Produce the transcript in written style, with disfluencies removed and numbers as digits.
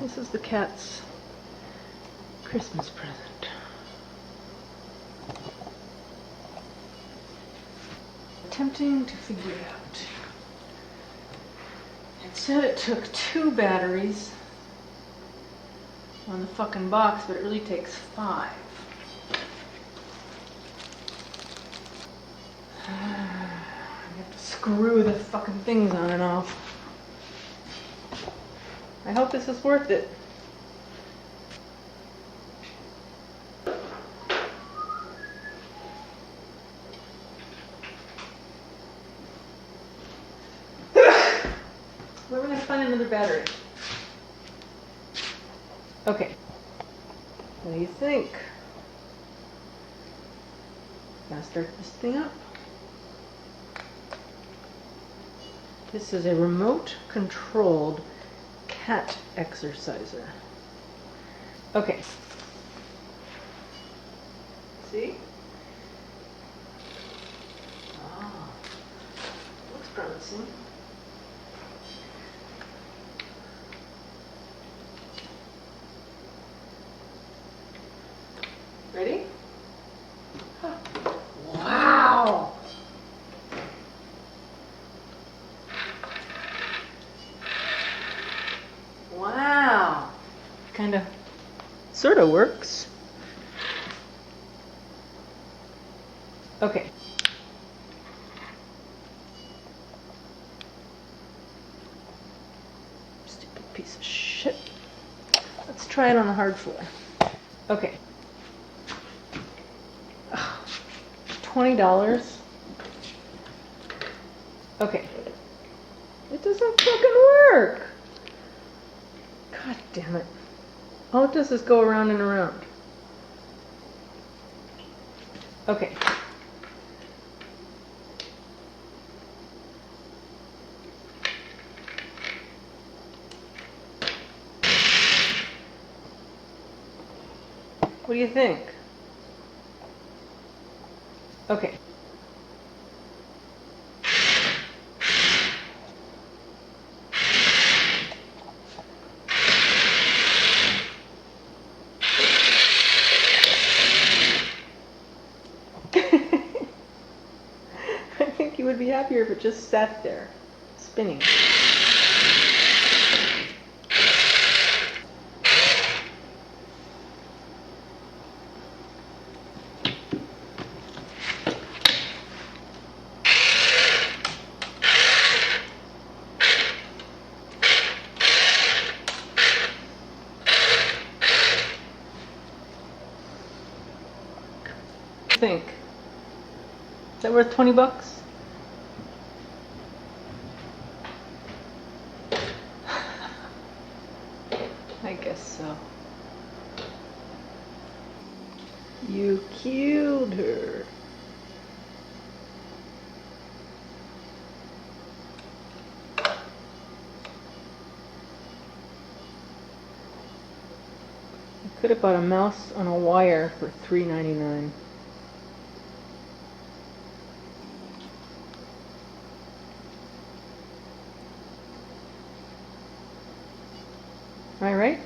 This is the cat's Christmas present. Attempting to figure it out. It said it took 2 batteries on the fucking box, but it really takes 5. I have to screw the fucking things on and off. I hope this is worth it. Where are we going to find another battery? Okay. What do you think? Gonna start this thing up. This is a remote controlled cat exerciser. Okay. See? Oh, looks promising. Ready? Wow! Wow! Kind of, sort of works. Okay. Stupid piece of shit. Let's try it on the hard floor. Okay. $20. Okay. It doesn't fucking work. God damn it. All it does is go around and around. Okay. What do you think? Okay. I think you would be happier if it just sat there, spinning. Think. Is that worth 20 bucks? I guess so. You killed her. I could have bought a mouse on a wire for $3.99. Am I right?